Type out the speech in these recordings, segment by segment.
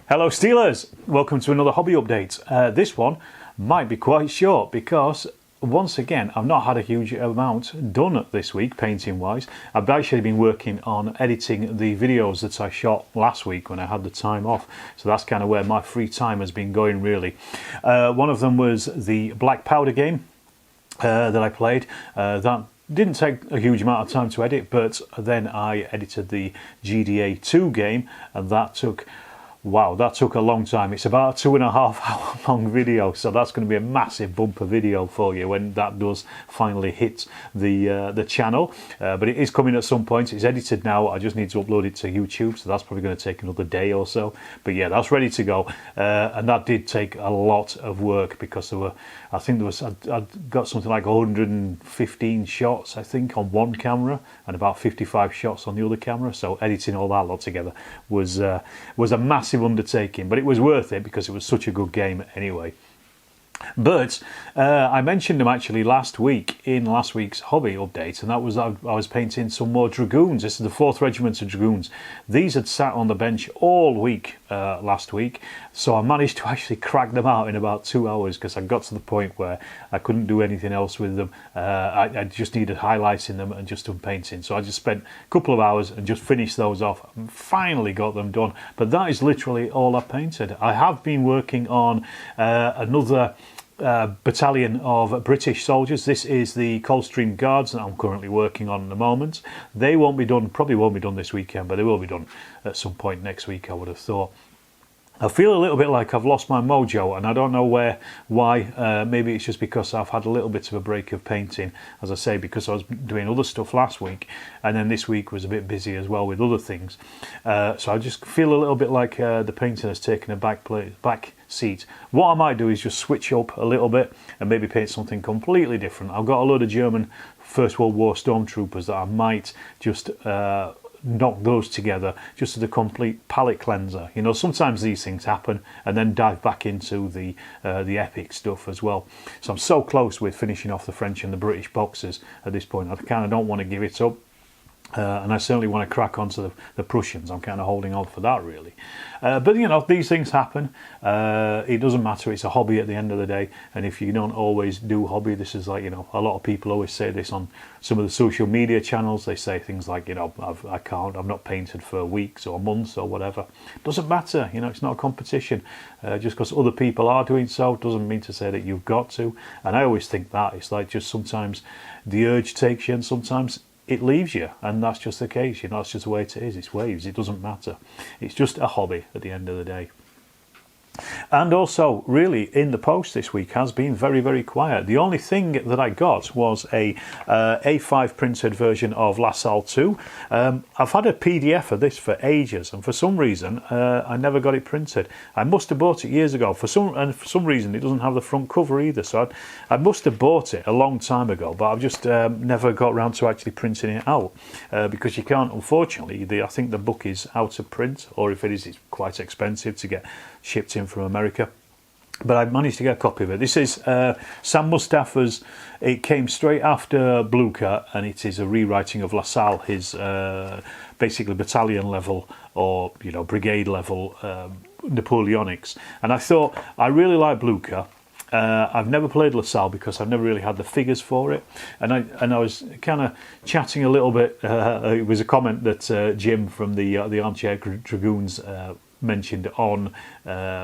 Hello Steelers, welcome to another hobby update. This one might be quite short because once again I've not had a huge amount done this week painting wise. I've actually been working on editing the videos that I shot last week when I had the time off, so that's kind of where my free time has been going really. One of them was the Black Powder game that I played. That didn't take a huge amount of time to edit, but then I edited the GDA 2 game and that took a long time. It's about a 2.5 hour long video, so that's going to be a massive bumper video for you when that does finally hit the channel. But it is coming at some point. It's edited now. I just need to upload it to YouTube, so that's probably going to take another day or so. But yeah, that's ready to go. And that did take a lot of work because I'd got something like 115 shots, I think, on one camera and about 55 shots on the other camera. So editing all that lot together was a massive undertaking, but it was worth it because it was such a good game anyway. But I mentioned them actually last week in last week's hobby update, and that was I was painting some more dragoons. This is the 4th Regiment of Dragoons. These had sat on the bench all week last week, so I managed to actually crack them out in about 2 hours because I got to the point where I couldn't do anything else with them. I just needed highlighting them and just done painting, so I just spent a couple of hours and just finished those off and finally got them done. But that is literally all I painted. I have been working on another battalion of British soldiers. This is the Coldstream Guards that I'm currently working on at the moment. They probably won't be done this weekend, but they will be done at some point next week, I would have thought. I feel a little bit like I've lost my mojo, and I don't know why. Maybe it's just because I've had a little bit of a break of painting, as I say, because I was doing other stuff last week, and then this week was a bit busy as well with other things. So I just feel a little bit like the painting has taken a back seat. What I might do is just switch up a little bit and maybe paint something completely different. I've got a load of German First World War stormtroopers that I might just knock those together just as a complete palette cleanser. You know, sometimes these things happen, and then dive back into the epic stuff as well. So I'm so close with finishing off the French and the British boxers at this point. I kind of don't want to give it up. And I certainly want to crack on to the Prussians. I'm kind of holding on for that really. But you know, these things happen. It doesn't matter. It's a hobby at the end of the day. And if you don't always do hobby, this is like, you know, a lot of people always say this on some of the social media channels. They say things like, you know, I've not painted for weeks or months or whatever. Doesn't matter. You know, it's not a competition. Just because other people are doing so doesn't mean to say that you've got to. And I always think that it's like just sometimes the urge takes you and sometimes it leaves you, and that's just the case. You know, that's just the way it is. It's waves. It doesn't matter. It's just a hobby at the end of the day. And also, really, in the post this week has been very, very quiet. The only thing that I got was a A5 printed version of LaSalle 2. I've had a PDF of this for ages, and for some reason, I never got it printed. I must have bought it years ago. For some reason, it doesn't have the front cover either. So I must have bought it a long time ago, but I've just never got around to actually printing it out because you can't. Unfortunately, I think the book is out of print, or if it is, it's quite expensive to get shipped in from America. But I managed to get a copy of it. This is Sam Mustafa's. It came straight after Blucher, and it is a rewriting of LaSalle, his basically battalion level or, you know, brigade level Napoleonics. And I thought, I really like Blucher. I've never played LaSalle because I've never really had the figures for it, and I was kind of chatting a little bit. It was a comment that Jim from the Armchair Dragoons mentioned on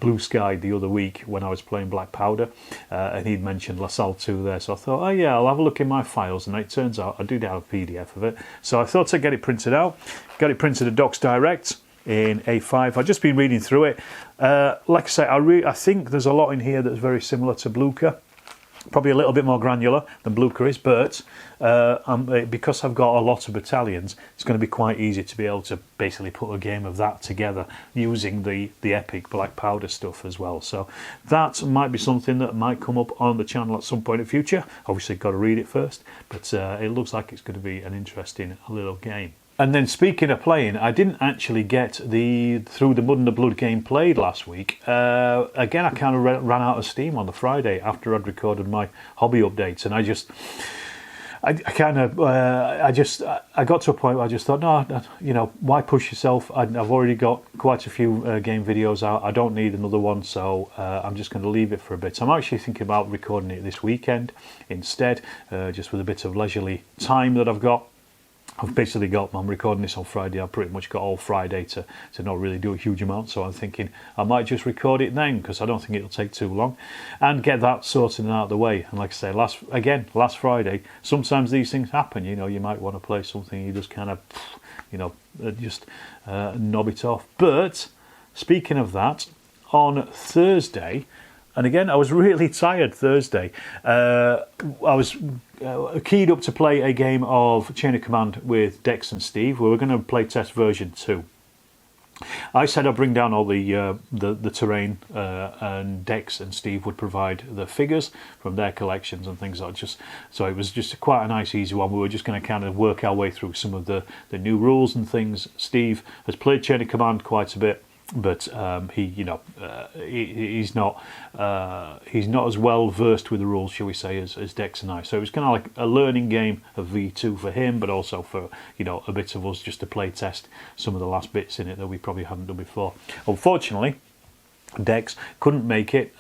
Blue Sky the other week when I was playing Black Powder, and he'd mentioned LaSalle 2 there, so I thought, oh yeah, I'll have a look in my files, and it turns out I did have a PDF of it, so I thought I'd get it printed out. Got it printed at Docs Direct in A5. I've just been reading through it. Like I say, I think there's a lot in here that's very similar to Blucher. Probably a little bit more granular than Blucher is, but because I've got a lot of battalions, it's going to be quite easy to be able to basically put a game of that together using the epic Black Powder stuff as well. So that might be something that might come up on the channel at some point in the future. Obviously, got to read it first, but it looks like it's going to be an interesting little game. And then speaking of playing, I didn't actually get the Through the Mud and the Blood game played last week. Again, I kind of ran out of steam on the Friday after I'd recorded my hobby updates, and I I kind of, I got to a point where I just thought, no, you know, why push yourself? I've already got quite a few game videos out. I don't need another one, so I'm just going to leave it for a bit. I'm actually thinking about recording it this weekend instead, just with a bit of leisurely time that I've got. I've basically got, I'm recording this on Friday, I've pretty much got all Friday to not really do a huge amount, so I'm thinking I might just record it then, because I don't think it'll take too long, and get that sorted out of the way. And like I say, last Friday, sometimes these things happen, you know, you might want to play something, you just kind of, you know, just knob it off. But, speaking of that, on Thursday, and again, I was really tired Thursday. I was keyed up to play a game of Chain of Command with Dex and Steve. We were going to play test version 2. I said I'd bring down all the terrain, and Dex and Steve would provide the figures from their collections and things like that. So it was just quite a nice, easy one. We were just going to kind of work our way through some of the new rules and things. Steve has played Chain of Command quite a bit, but he, you know, he's not as well versed with the rules, shall we say, as Dex and I. So it was kind of like a learning game of V2 for him, but also for, you know, a bit of us just to play test some of the last bits in it that we probably haven't done before. Unfortunately, Dex couldn't make it.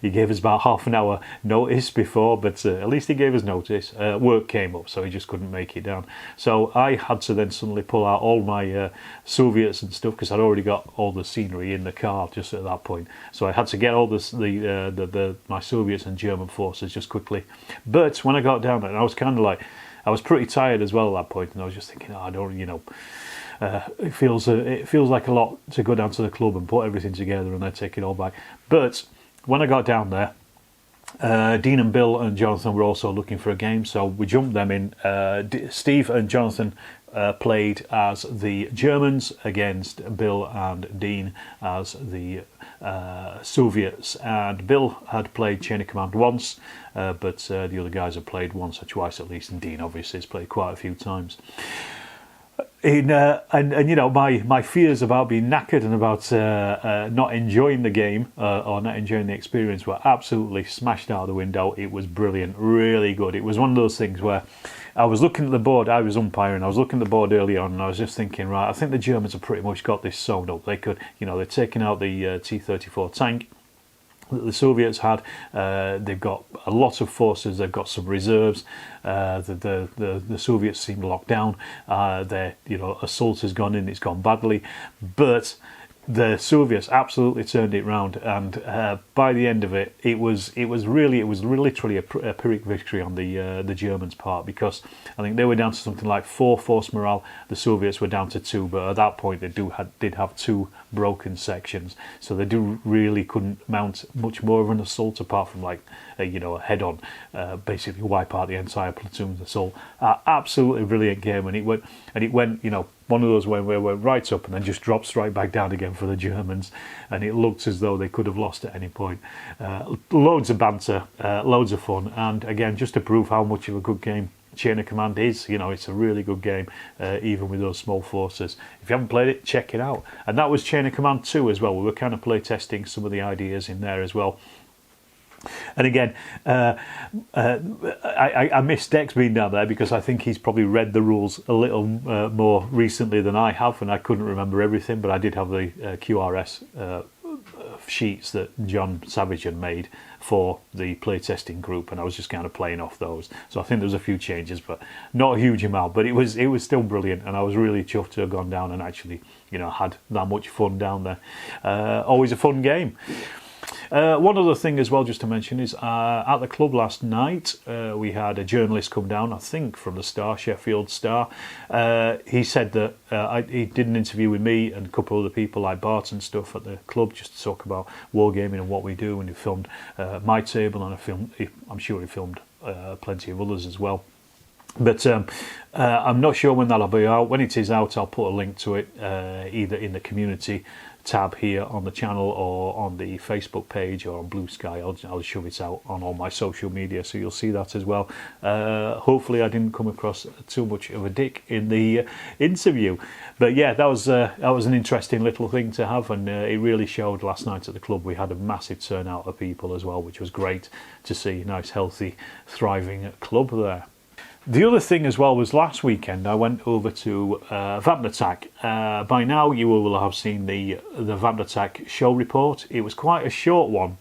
He gave us about half an hour notice before, but at least he gave us notice. Work came up, so he just couldn't make it down. So I had to then suddenly pull out all my Soviets and stuff, because I'd already got all the scenery in the car just at that point. So I had to get all my Soviets and German forces just quickly. But when I got down there, and I was kind of like, I was pretty tired as well at that point, and I was just thinking, oh, I don't, you know. It feels like a lot to go down to the club and put everything together and then take it all back. But when I got down there, Dean and Bill and Jonathan were also looking for a game, so we jumped them in. Steve and Jonathan played as the Germans against Bill and Dean as the Soviets. And Bill had played Chain of Command once, but the other guys had played once or twice at least, and Dean obviously has played quite a few times. And you know, my fears about being knackered and about not enjoying the game or not enjoying the experience were absolutely smashed out of the window. It was brilliant, really good. It was one of those things where I was looking at the board, I was umpiring, I was looking at the board early on, and I was just thinking, right, I think the Germans have pretty much got this sewn up. They could, you know, they're taking out the T-34 tank that the Soviets had. They've got a lot of forces, they've got some reserves. The Soviets seem locked down. Their, you know, assault has gone in, it's gone badly, but the Soviets absolutely turned it round, and by the end of it, it was literally a Pyrrhic victory on the Germans' part, because I think they were down to something like 4 force morale. The Soviets were down to 2, but at that point they did have 2 broken sections, so they really couldn't mount much more of an assault apart from like you know, a head-on, basically wipe out the entire platoon's assault. Absolutely brilliant game, and it went, you know, one of those where we went right up and then just dropped straight back down again for the Germans, and it looked as though they could have lost at any point. Loads of banter, loads of fun, and again, just to prove how much of a good game Chain of Command is, you know, it's a really good game, even with those small forces. If you haven't played it, check it out. And that was Chain of Command 2 as well. We were kind of play testing some of the ideas in there as well. And again, I miss Dex being down there, because I think he's probably read the rules a little more recently than I have, and I couldn't remember everything, but I did have the QRS sheets that John Savage had made for the playtesting group, and I was just kind of playing off those. So I think there was a few changes, but not a huge amount, but it was still brilliant, and I was really chuffed to have gone down and actually, you know, had that much fun down there. Always a fun game. One other thing as well, just to mention, is at the club last night we had a journalist come down, I think from the Star, Sheffield Star. He said that he did an interview with me and a couple of other people like Bart and stuff at the club, just to talk about wargaming and what we do, and he filmed my table, and I'm sure he filmed plenty of others as well. But I'm not sure when that'll be out. When it is out, I'll put a link to it either in the community tab here on the channel or on the Facebook page or on Blue Sky. I'll shove it out on all my social media, so you'll see that as well. Hopefully I didn't come across too much of a dick in the interview, but yeah, that was an interesting little thing to have, and it really showed last night at the club. We had a massive turnout of people as well, which was great to see. Nice, healthy, thriving club there. The other thing as well was last weekend I went over to Vapnartak. By now you will have seen the Vapnartak show report. It was quite a short one,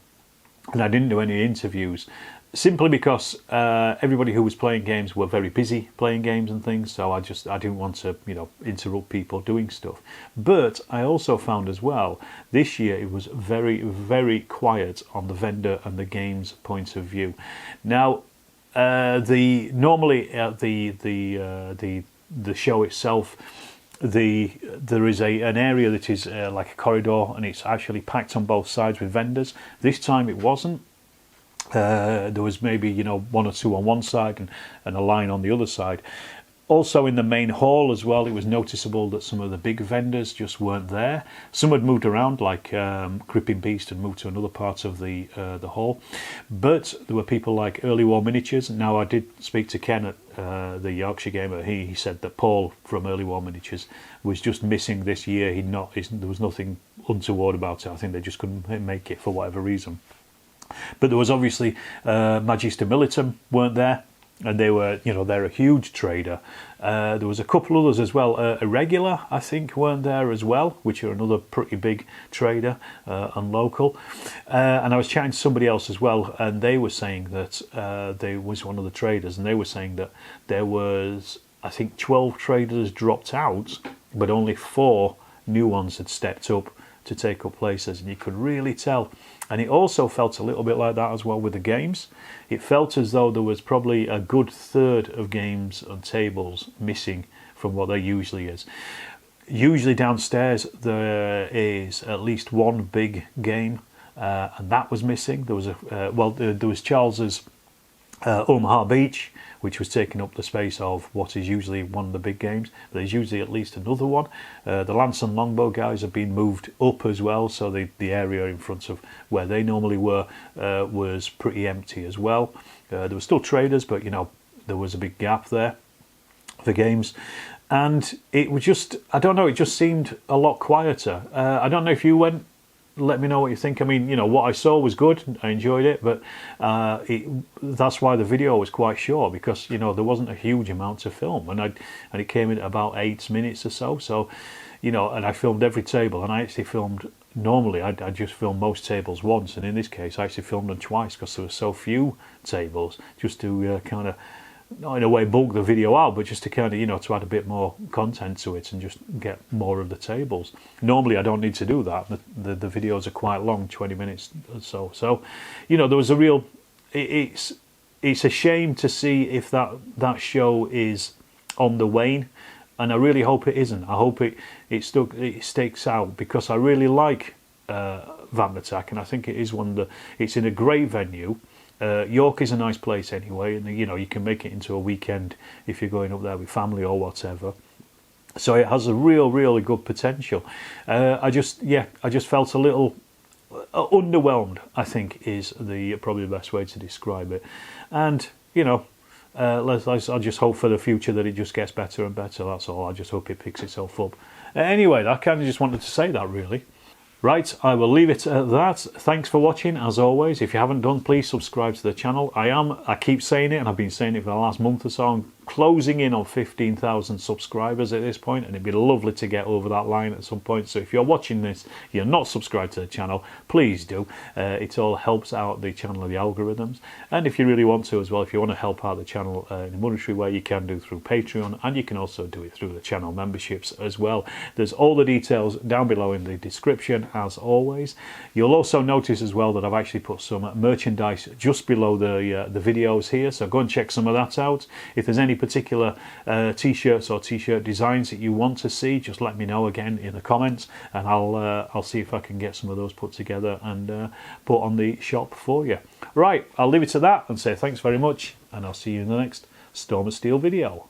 and I didn't do any interviews, simply because everybody who was playing games were very busy playing games and things, so I didn't want to, you know, interrupt people doing stuff. But I also found as well, this year it was very, very quiet on the vendor and the games point of view. Now, normally at the show itself, there is an area that is like a corridor, and it's actually packed on both sides with vendors. This time it wasn't. There was maybe, you know, one or two on one side and a line on the other side. Also in the main hall as well, it was noticeable that some of the big vendors just weren't there. Some had moved around, like Crippin Beast had moved to another part of the hall. But there were people like Early War Miniatures. Now, I did speak to Ken at the Yorkshire Gamer. He said that Paul from Early War Miniatures was just missing this year. There was nothing untoward about it. I think they just couldn't make it for whatever reason. But there was obviously Magister Militum weren't there. And they were, you know, they're a huge trader. There was a couple others as well. Irregular, I think, weren't there as well, which are another pretty big trader and local. And I was chatting to somebody else as well, and they were saying that they was one of the traders, and they were saying that there was, I think, 12 traders dropped out, but only 4 new ones had stepped up to take up places, and you could really tell. And it also felt a little bit like that as well with the games. It felt as though there was probably a good third of games and tables missing from what there usually is. Usually downstairs there is at least one big game, and that was missing. There was there was Charles's Omaha Beach, which was taking up the space of what is usually one of the big games. There's usually at least another one. The Lance and Longbow guys have been moved up as well, so the area in front of where they normally were was pretty empty as well. There were still traders, but, you know, there was a big gap there for games. And it was just, I don't know, it just seemed a lot quieter. I don't know if you went. Let me know what you think. I mean, you know, what I saw was good. I enjoyed it, but that's why the video was quite short, because, you know, there wasn't a huge amount to film, and it came in at about 8 minutes or so. So, you know, and I filmed every table, and I actually filmed. Normally, I just film most tables once, and in this case, I actually filmed them twice because there were so few tables, just to kind of, not in a way bulk the video out, but just to kind of, you know, to add a bit more content to it and just get more of the tables. Normally I don't need to do that. The videos are quite long, 20 minutes or so. So, you know, there was a real, it's a shame to see if that show is on the wane, and I really hope it isn't. I hope it stakes out, because I really like Vapnartak, and I think it is it's in a great venue. York is a nice place anyway, and, you know, you can make it into a weekend if you're going up there with family or whatever. So it has a really good potential. I just felt a little underwhelmed, I think, is probably the best way to describe it. And, you know, I'll just hope for the future that it just gets better and better. That's all. I just hope it picks itself up. Anyway, I kind of just wanted to say that, really. Right, I will leave it at that. Thanks for watching, as always. If you haven't done, please subscribe to the channel. I keep saying it, and I've been saying it for the last month or so. I'm closing in on 15,000 subscribers at this point, and it'd be lovely to get over that line at some point. So if you're watching this, you're not subscribed to the channel, please do. It all helps out the channel and the algorithms. And if you really want to as well, if you want to help out the channel in a monetary way, you can do through Patreon, and you can also do it through the channel memberships as well. There's all the details down below in the description, as always. You'll also notice as well that I've actually put some merchandise just below the videos here, so go and check some of that out. If there's any particular t-shirts or t-shirt designs that you want to see, just let me know again in the comments, and I'll see if I can get some of those put together and put on the shop for you. Right, I'll leave it to that and say thanks very much, and I'll see you in the next Storm of Steel video.